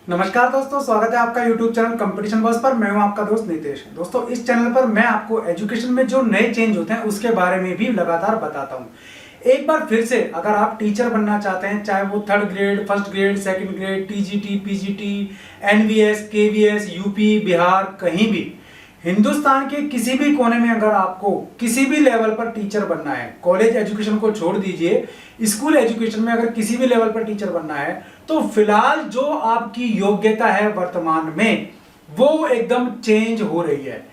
नमस्कार दोस्तों, स्वागत है आपका YouTube चैनल कंपटीशन बॉस पर। मैं हूं आपका दोस्त नितेश। दोस्तों, इस चैनल पर मैं आपको एजुकेशन में जो नए चेंज होते हैं उसके बारे में भी लगातार बताता हूं। एक बार फिर से अगर आप टीचर बनना चाहते हैं, चाहे वो 3rd grade, 1st grade, 2nd grade, TGT, PGT, NVS, KVS, UP, Bihar, कहीं भी हिंदुस्तान के किसी भी कोने में अगर आपको किसी भी लेवल पर टीचर बनना है, कॉलेज एजुकेशन को छोड़ दीजिए, स्कूल एजुकेशन में अगर किसी भी लेवल पर टीचर बनना है, तो फिलहाल जो आपकी योग्यता है वर्तमान में वो एकदम चेंज हो रही है।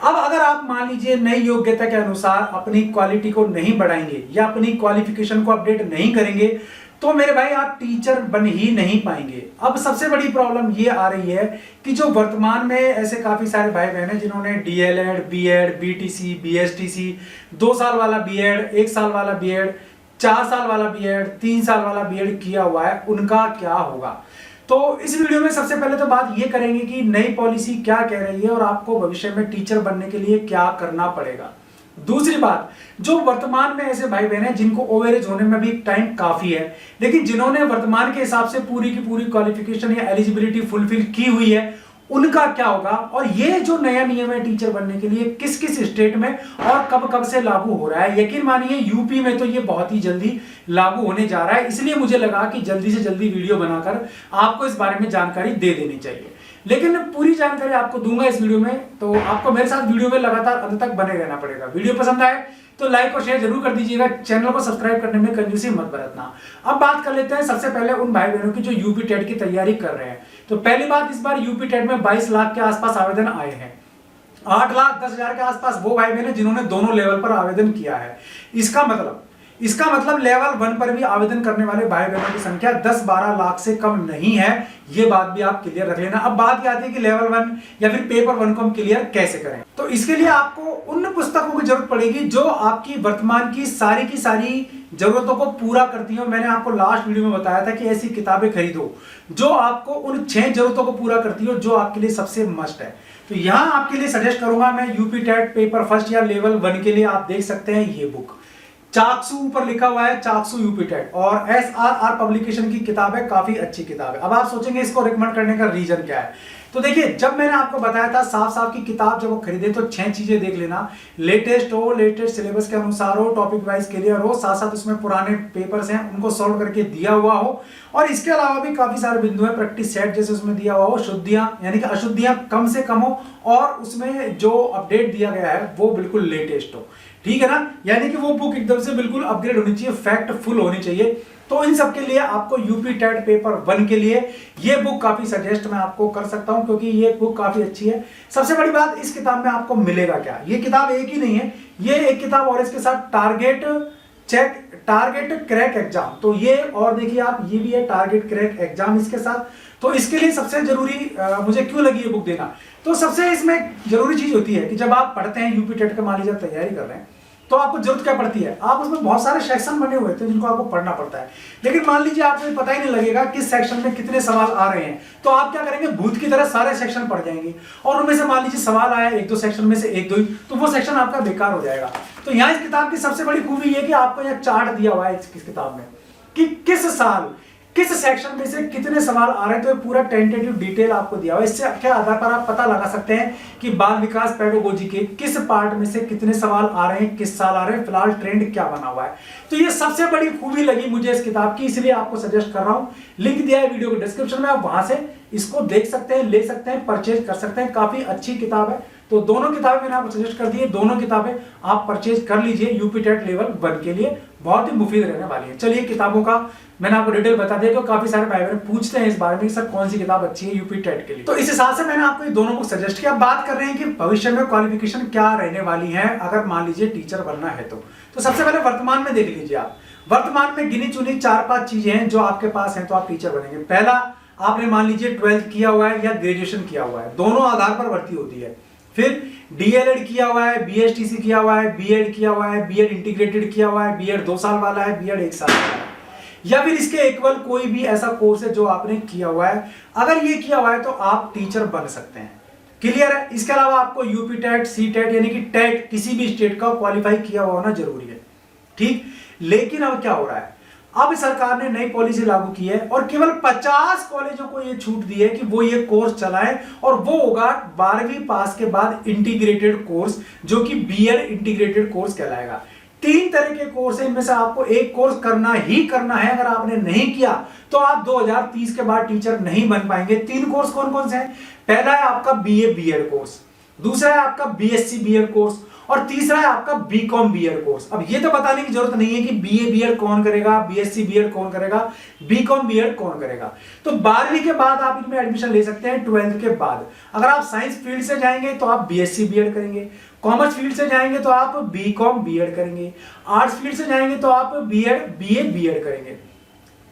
अब अगर आप मान लीजिए नई योग्यता के अनुसार अपनी क्वालिटी को नहीं बढ़ाएंगे या अपनी क्वालिफिकेशन को अपडेट नहीं करेंगे, तो मेरे भाई आप टीचर बन ही नहीं पाएंगे। अब सबसे बड़ी प्रॉब्लम ये आ रही है कि जो वर्तमान में ऐसे काफी सारे भाई बहन हैं जिन्होंने डीएलएड, बीएड, बीटीसी, बीएसटीसी, 2 साल वाला बीएड, 1 साल वाला बीएड, 4 साल वाला बीएड, 3 साल वाला बीएड किया हुआ है, उनका क्या होगा। तो इस वीडियो में सबसे पहले तो बात ये करेंगे कि नई पॉलिसी क्या कह रही है और आपको भविष्य में टीचर बनने के लिए क्या करना पड़ेगा। दूसरी बात, जो वर्तमान में ऐसे भाई बहन हैं जिनको ओवरेज होने में भी टाइम काफी है, लेकिन जिन्होंने वर्तमान के हिसाब से पूरी की पूरी क्वालिफिकेशन या एलिजिबिलिटी फुलफिल की हुई है, उनका क्या होगा। और ये जो नया नियम है टीचर बनने के लिए किस किस स्टेट में और कब कब से लागू हो रहा है, यकीन मानिए यूपी में तो ये बहुत ही जल्दी लागू होने जा रहा है। इसलिए मुझे लगा कि जल्दी से जल्दी वीडियो बनाकर आपको इस बारे में जानकारी दे देनी चाहिए। लेकिन पूरी जानकारी आपको दूंगा इस वीडियो में, तो आपको मेरे साथ वीडियो में लगातार अंत तक बने रहना पड़ेगा। वीडियो पसंद आए तो लाइक और शेयर जरूर कर दीजिएगा। चैनल को सब्सक्राइब करने में कंजूसी मत बरतना। अब बात कर लेते हैं सबसे पहले उन भाई बहनों की जो यूपी टेट की तैयारी कर रहे हैं। तो पहली बात, इस बार यूपी टेट में 22 लाख के आसपास आवेदन आए हैं। 8,10,000 के आसपास वो भाई बहन जिन्होंने दोनों लेवल पर आवेदन किया है। इसका मतलब लेवल 1 पर भी आवेदन करने वाले भाई बहनों की संख्या 10-12 लाख से कम नहीं है। ये बात भी आप क्लियर रख लेना। अब बात क्या आती है कि लेवल 1 या फिर पेपर 1 को हम क्लियर कैसे करें। तो इसके लिए आपको उन पुस्तकों की जरूरत पड़ेगी जो आपकी वर्तमान की सारी जरूरतों को पूरा करती हैं। मैंने आपको लास्ट वीडियो में बताया था कि ऐसी किताबें खरीदो जो आपको उन 6 जरूरतों को पूरा करती हो जो आपके लिए सबसे मस्ट है। तो यहां आपके लिए सजेस्ट करूंगा मैं यूपी टेट पेपर फर्स्ट या लेवल 1 के लिए आप देख सकते हैं ये बुक। चाकसू ऊपर लिखा हुआ है, चाकसू यूपी टेट, और SRR पब्लिकेशन की किताब है, काफी अच्छी किताब है। अब आप सोचेंगे इसको रिकमेंड करने का रीजन क्या है। तो देखिए, जब मैंने आपको बताया था साफ साफ की किताब जब वो खरीदे तो 6 चीजें देख लेना। लेटेस्ट हो, लेटेस्ट सिलेबस के अनुसार हो, टॉपिक वाइज क्लियर हो, साथ साथ उसमें पुराने पेपर्स हैं उनको सॉल्व करके दिया हुआ हो, और इसके अलावा भी काफी सारे बिंदु है, प्रैक्टिस सेट जैसे उसमें दिया हुआ हो, शुद्धियां यानी कि अशुद्धियां कम से कम हो, और उसमें जो अपडेट दिया गया है वो बिल्कुल लेटेस्ट हो। ठीक है ना, यानी कि वो बुक एकदम से बिल्कुल अपग्रेड होनी चाहिए, फैक्ट फुल होनी चाहिए। तो इन सब के लिए आपको यूपी टेट पेपर 1 के लिए ये बुक काफी सजेस्ट मैं आपको कर सकता हूं, क्योंकि ये बुक काफी अच्छी है। सबसे बड़ी बात, इस किताब में आपको मिलेगा क्या। ये किताब एक ही नहीं है, ये एक किताब और इसके साथ टारगेट क्रैक एग्जाम, तो ये और देखिए आप, ये भी है टारगेट क्रैक एग्जाम इसके साथ। तो इसके लिए सबसे जरूरी मुझे क्यों लगी ये बुक देना, तो सबसे इसमें जरूरी चीज होती है कि जब आप पढ़ते हैं यूपी टेट का, मान लीजिए तैयारी कर रहे हैं, तो आपको जरूरत क्या पड़ती है, आप उसमें बहुत सारे सेक्शन बने हुए थे जिनको आपको पढ़ना पड़ता है, लेकिन मान लीजिए आपको पता ही नहीं लगेगा किस सेक्शन में कितने सवाल आ रहे हैं। तो आप क्या करेंगे, भूत की तरह सारे सेक्शन पढ़ जाएंगे, और उनमें से मान लीजिए सवाल आया 1-2 सेक्शन में से 1-2 ही, तो वो सेक्शन आपका बेकार हो जाएगा। तो यहाँ इस किताब की सबसे बड़ी खूबी ये कि आपको यह चार्ट दिया हुआ है इस किताब में कि किस साल किस सेक्शन में से कितने सवाल आ रहे हैं, तो पूरा टेंटेटिव डिटेल आपको दिया हुआ है। इससे के आधार पर आप पता लगा सकते हैं कि बाल विकास पेडागोजी के किस पार्ट में से कितने सवाल आ रहे हैं, किस साल आ रहे हैं, फिलहाल ट्रेंड क्या बना हुआ है। तो ये सबसे बड़ी खूबी लगी मुझे इस किताब की, इसलिए आपको सजेस्ट कर रहा हूं। लिंक दिया है वीडियो के डिस्क्रिप्शन में, आप वहां से इसको देख सकते हैं, ले सकते हैं, परचेज कर सकते हैं। काफी अच्छी किताब है। तो दोनों किताबें मैंने आपको सजेस्ट कर दी है, दोनों किताबें आप परचेज कर लीजिए यूपी टेट लेवल 1 के लिए, बहुत ही मुफीद रहने वाली है। चलिए, किताबों का मैंने आपको डिटेल बता दिया, तो काफी सारे भाई बहन पूछते हैं इस बारे में सर कौन सी किताब अच्छी है यूपी टेट के लिए, तो इस हिसाब से मैंने आपको ये दोनों बुक सजेस्ट किया। बात कर रहे हैं कि भविष्य में क्वालिफिकेशन क्या रहने वाली है अगर मान लीजिए टीचर बनना है तो सबसे पहले वर्तमान में देख लीजिए आप। वर्तमान में गिनी चुनी 4-5 चीजें हैं जो आपके पास हैं तो आप टीचर बनेंगे। पहला, आपने मान लीजिए 12th किया हुआ है या ग्रेजुएशन किया हुआ है, दोनों आधार पर भर्ती होती है। फिर डीएलएड किया हुआ है, बीएसटीसी किया हुआ है, बीएड किया हुआ है, बीएड इंटीग्रेटेड किया हुआ है, बीएड 2 साल वाला है, बीएड 1 साल वाला है, या फिर इसके इक्वल कोई भी ऐसा कोर्स है जो आपने किया हुआ है। अगर ये किया हुआ है तो आप टीचर बन सकते हैं। क्लियर है। इसके अलावा आपको यूपी टेट, सी टेट यानी कि टेट किसी भी स्टेट का क्वालिफाई किया हुआ होना जरूरी है। ठीक, लेकिन अब क्या हो रहा है, अब सरकार ने नई पॉलिसी लागू की है और केवल 50 कॉलेजों को यह छूट दी है कि वो ये कोर्स चलाएं, और वो होगा 12वीं पास के बाद इंटीग्रेटेड कोर्स, जो कि बीएड इंटीग्रेटेड कोर्स कहलाएगा। 3 तरह के कोर्स है, इनमें से आपको एक कोर्स करना ही करना है। अगर आपने नहीं किया तो आप 2030 के बाद टीचर नहीं बन पाएंगे। 3 कोर्स कौन कौन से हैं? पहला है आपका बीए बीएड कोर्स, दूसरा है आपका बीएससी बीएड कोर्स, और तीसरा है आपका बीकॉम बीएड कोर्स। अब ये तो बताने की जरूरत नहीं है कि बीए बीएड कौन करेगा, बीएससी बीएड कौन करेगा, बीकॉम बीएड कौन करेगा। तो 12वीं के बाद आप इनमें एडमिशन ले सकते हैं। 12th के बाद अगर आप साइंस फील्ड से जाएंगे तो आप बीएससी बीएड करेंगे, कॉमर्स फील्ड से जाएंगे तो आप बीकॉम बीएड करेंगे, आर्ट्स फील्ड से जाएंगे तो आप बीए बीएड करेंगे।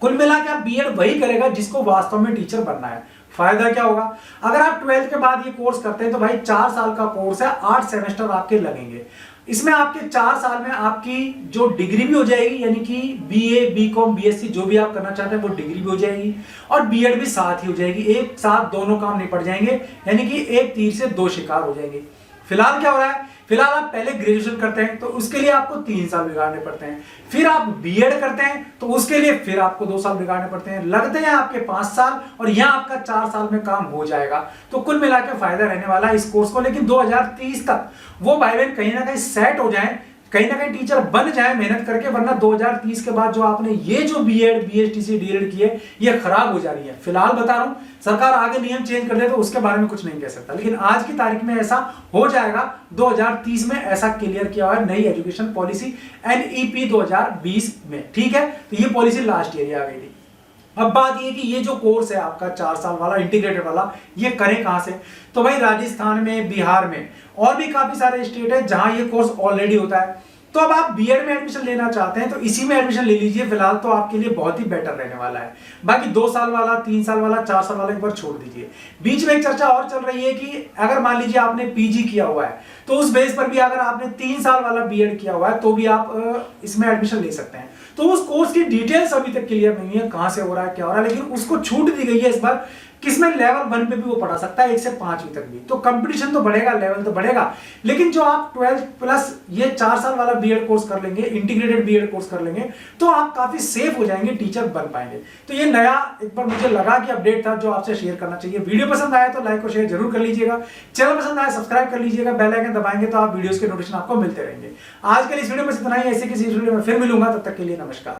कुल मिला के आप बीएड वही करेगा जिसको वास्तव में टीचर बनना है। फायदा क्या होगा? अगर आप 12th के बाद ये कोर्स करते हैं तो भाई 4 साल का कोर्स है, 8 सेमेस्टर आपके लगेंगे। इसमें आपके 4 साल में आपकी जो डिग्री भी हो जाएगी, यानी कि बीए बीकॉम बीएससी जो भी आप करना चाहते हैं वो डिग्री भी हो जाएगी, और बीएड भी साथ ही हो जाएगी। एक साथ दोनों काम निपट जाएंगे, यानी कि एक तीर से 2 शिकार हो जाएंगे। फिलहाल क्या हो रहा है? फिलहाल आप पहले ग्रेजुएशन करते हैं तो उसके लिए आपको 3 साल बिगाड़ने पड़ते हैं, फिर आप बीएड करते हैं तो उसके लिए फिर आपको 2 साल बिगाड़ने पड़ते हैं, लगते हैं आपके 5 साल, और यहां आपका 4 साल में काम हो जाएगा। तो कुल मिलाकर फायदा रहने वाला है इस कोर्स को। लेकिन 2030 तक वो भाई बहन कहीं ना कहीं सेट हो जाए, कहीं ना कहीं टीचर बन जाए मेहनत करके, वरना 2030 के बाद जो आपने ये जो बीएड बीएसटीसी डीएड की है ये खराब हो जा रही है। फिलहाल बता रहा हूं, सरकार आगे नियम चेंज कर दे तो उसके बारे में कुछ नहीं कह सकता, लेकिन आज की तारीख में ऐसा हो जाएगा। 2030 में ऐसा क्लियर किया हुआ है नई एजुकेशन पॉलिसी एनईपी 2020 में। ठीक है, तो ये पॉलिसी लास्ट ईयर आ गई थी। अब बात ये कि ये जो कोर्स है आपका 4 साल वाला इंटीग्रेटेड वाला, ये करें कहां से? तो भाई राजस्थान में, बिहार में और भी काफी सारे स्टेट है जहां ये कोर्स ऑलरेडी होता है। तो अब आप बीएड में एडमिशन लेना चाहते हैं तो इसी में एडमिशन ले लीजिए। फिलहाल तो आपके लिए बहुत ही बेटर रहने वाला है। बाकी 2 साल वाला, 3 साल वाला, 4 साल वाला एक बार छोड़ दीजिए। बीच में एक चर्चा और चल रही है कि अगर मान लीजिए आपने पीजी किया हुआ है तो उस बेस पर भी अगर आपने 3 साल वाला बीएड किया हुआ है तो भी आप इसमें एडमिशन ले सकते हैं। तो उस कोर्स की डिटेल्स अभी तक क्लियर नहीं है, कहां से हो रहा है, क्या हो रहा है, लेकिन उसको छूट दी गई है इस बार, किसमें लेवल 1 पे भी वो पढ़ा सकता है, 1 से 5वीं तक भी। तो कंपटीशन तो बढ़ेगा, लेवल तो बढ़ेगा, लेकिन जो आप 12 प्लस ये 4 साल वाला बीएड कोर्स कर लेंगे, इंटीग्रेटेड बीएड कोर्स कर लेंगे, तो आप काफी सेफ हो जाएंगे, टीचर बन पाएंगे। तो ये नया एक बार मुझे लगा कि अपडेट था जो आपसे शेयर करना चाहिए। वीडियो पसंद आया तो लाइक और शेयर जरूर कर लीजिएगा, चैनल पसंद आया सब्सक्राइब कर लीजिएगा, बेल आइकन दबाएंगे तो आप वीडियोस के नोटिफिकेशन आपको मिलते रहेंगे। आज के लिए इस वीडियो में इतना ही, ऐसे किसी वीडियो में फिर मिलूंगा, तब तक के लिए नमस्कार।